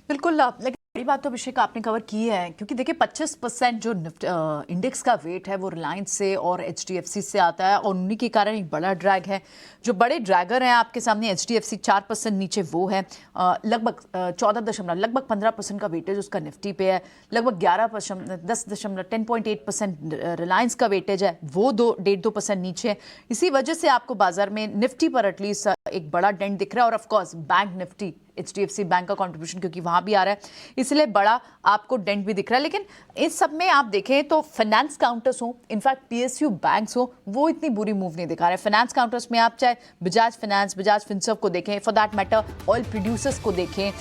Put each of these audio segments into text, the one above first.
बिल्कुल। लेकिन बड़ी बात तो अभिषेक आपने कवर की है, क्योंकि देखिए 25% जो इंडेक्स का वेट है वो रिलायंस से और एचडीएफसी से आता है, और उन्हीं के कारण एक बड़ा ड्रैग है। जो बड़े ड्रैगर हैं आपके सामने, एचडीएफसी 4% नीचे वो है, लगभग 15% का वेटेज उसका निफ्टी पे है, लगभग 10.8% रिलायंस का वेटेज है, वो 1.5-2% नीचे है। इसी वजह से आपको बाजार में निफ्टी पर एटलीस्ट एक बड़ा डेंट दिख रहा है, और of course bank Nifty HDFC bank का कंट्रीब्यूशन क्योंकि वहां भी आ रहा है, इसलिए बड़ा आपको डेंट भी दिख रहा है। लेकिन इस सब में आप देखें तो फाइनेंस काउंटर्स हो, इनफैक्ट पीएसयू बैंक्स हो, वो इतनी बुरी मूव नहीं दिखा रहे। फाइनेंस काउंटर्स में आप चाहे बजाज फाइनेंस, बजाज फिनसर्व को देखें, for that matter oil producers को देखें,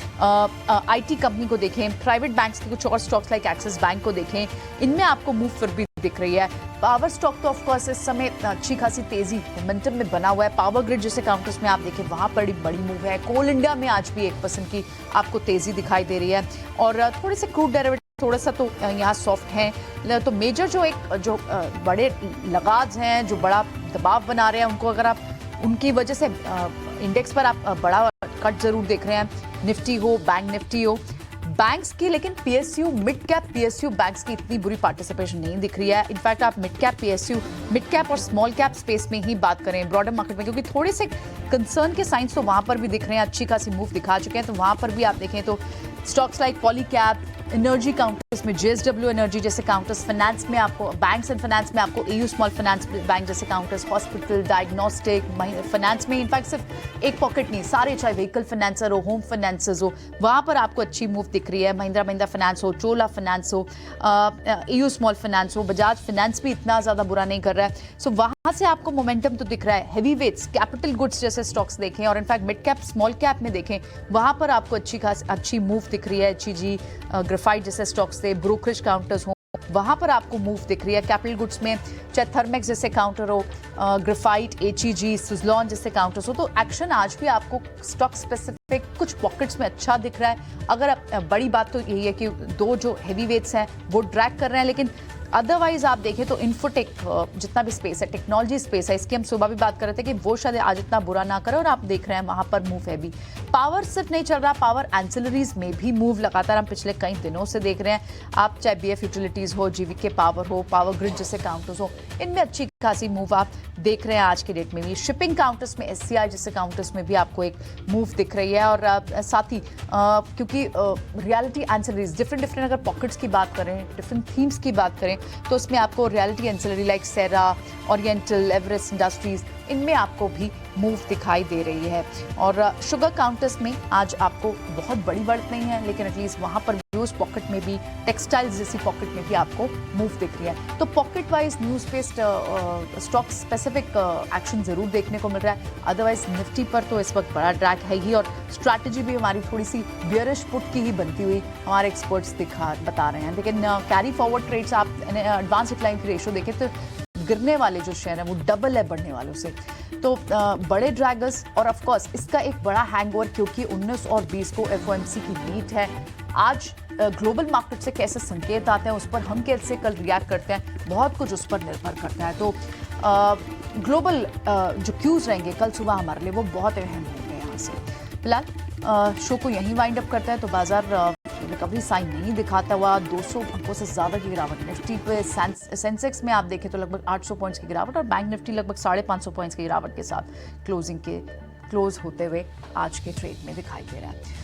आईटी कंपनी को देखें, प्राइवेट बैंक्स के कुछ और स्टॉक्स लाइक एक्सिस बैंक को देखें, इनमें आपको मूव फिर भी दिख रही है। पावर स्टॉक तो ऑफकोर्स इस समय अच्छी खासी तेजी मोमेंटम में बना हुआ है। पावर ग्रिड जैसे काउंटर्स में आप देखें वहां पर बड़ी मूव है। कोल इंडिया में आज भी 1% की आपको तेजी दिखाई दे रही है, और थोड़े से क्रूड डेरिवेटिव थोड़ा सा तो यहाँ सॉफ्ट हैं। तो मेजर जो बड़े लगाज हैं, जो बड़ा दबाव बना रहे हैं, उनको अगर आप उनकी वजह से इंडेक्स पर आप बड़ा कट जरूर देख रहे हैं, निफ्टी हो, बैंक निफ्टी हो, बैंक्स की। लेकिन PSU, mid cap PSU banks की इतनी बुरी पार्टिसिपेशन नहीं दिख रही है। इनफैक्ट आप mid cap PSU, mid cap और स्मॉल कैप स्पेस में ही बात करें ब्रॉडर मार्केट में, क्योंकि थोड़े से कंसर्न के साइंस तो वहां पर भी दिख रहे हैं, अच्छी खासी मूव दिखा चुके हैं। तो वहां पर भी आप देखें तो stocks like Polycab, energy counters में जेएसडब्ल्यू एनर्जी जैसे काउंटर्स, फाइनेंस में आपको बैंक्स एंड फाइनेंस में आपको एयू स्मॉल फाइनेंस बैंक जैसे काउंटर्स, हॉस्पिटल, डायग्नोस्टिक, फाइनेंस में इनफैक्ट सिर्फ एक पॉकेट नहीं, सारे, चाहे व्हीकल फाइनेंसर हो, होम फाइनेंसर्स हो, वहां पर आपको अच्छी मूव दिख रही है। महिंद्रा फाइनेंस हो, चोला फाइनेंस हो, एयू स्मॉल फाइनेंस हो, बजाज फाइनेंस भी इतना ज्यादा बुरा नहीं कर रहा है। सो वहां से आपको मोमेंटम तो दिख रहा है। हेवी वेट्स, कैपिटल गुड्स जैसे स्टॉक्स देखें, और in fact mid cap, small cap में देखें, वहां पर आपको अच्छी मूव दिख रही है। एचईजी, ग्रेफाइट जैसे स्टॉक्स थे, ब्रोकरेज काउंटर्स हो, वहां पर आपको मूव दिख रही है। कैपिटल गुड्स में चाहे थर्मेक्स जैसे काउंटर हो, ग्रेफाइट, एचईजी, सुजलॉन जैसे काउंटर्स हो, तो एक्शन आज भी आपको स्टॉक स्पेसिफिक कुछ पॉकेट्स में अच्छा दिख रहा है। अगर बड़ी बात तो यही है कि दो जो हेवी वेट्स हैं वो ड्रैग कर रहे हैं, लेकिन अदरवाइज आप देखें तो इन्फोटेक जितना भी स्पेस है, टेक्नोलॉजी स्पेस है, इसकी हम सुबह भी बात कर रहे थे कि वो शायद आज इतना बुरा ना करे, और आप देख रहे हैं वहां पर मूव है भी। पावर सिर्फ नहीं चल रहा, पावर एंसिलरीज में भी मूव लगातार हम पिछले कई दिनों से देख रहे हैं। आप चाहे बीएफ यूटिलिटीज हो, जीवीके पावर हो, पावर ग्रिड जैसे काउंटर्स हो, इनमें अच्छी खासी मूव आप देख रहे हैं आज के डेट में भी। शिपिंग काउंटर्स में, एससीआई जैसे काउंटर्स में भी आपको एक मूव दिख रही है। और साथ ही क्योंकि रियलिटी एंसिलरीज डिफरेंट अगर पॉकेट्स की बात करें, डिफरेंट थीम्स की बात करें, तो उसमें आपको रियलिटी एंसिलरी लाइक सेरा, ओरिएंटल, एवरेस्ट इंडस्ट्रीज, इनमें आपको भी मूव दिखाई दे रही है। और शुगर काउंटर्स में आज आपको बहुत बड़ी बढ़त नहीं है, लेकिन एटलीस्ट वहां पर न्यूज पॉकेट में भी, टेक्सटाइल्स जैसी पॉकेट में भी आपको मूव दिख रही है। तो pocket wise news based stock specific action जरूर देखने को मिल रहा है। अदरवाइज निफ्टी पर तो इस वक्त बड़ा ड्रैग है ही, और स्ट्रैटेजी भी हमारी थोड़ी सी बियरिश पुट की ही बनती हुई हमारे एक्सपर्ट्स बता रहे हैं। लेकिन कैरी फॉरवर्ड ट्रेड्स आप एडवांस डिक्लाइन की रेशो देखें तो गिरने वाले जो शेयर है वो डबल है बढ़ने वालों से। तो बड़े ड्रैगर्स, और ऑफ कोर्स इसका एक बड़ा हैंगओवर क्योंकि 19 और 20 को एफओएमसी की मीट है। आज ग्लोबल मार्केट से कैसे संकेत आते हैं, उस पर हम कैसे कल रिएक्ट करते हैं, बहुत कुछ उस पर निर्भर करता है। तो ग्लोबल जो क्यूज रहेंगे कल सुबह हमारे लिए, वो बहुत अहम होंगे। यहाँ से फिलहाल शो को यहीं वाइंड अप करता है। तो बाजार रिकवरी साइन नहीं दिखाता हुआ 200 अंकों से ज्यादा की गिरावट। निफ्टी पे, सेंसेक्स में आप देखें तो लगभग 800 पॉइंट्स की गिरावट, और बैंक निफ्टी लगभग 550 पॉइंट्स की गिरावट के साथ क्लोज होते हुए आज के ट्रेड में दिखाई दे रहा है।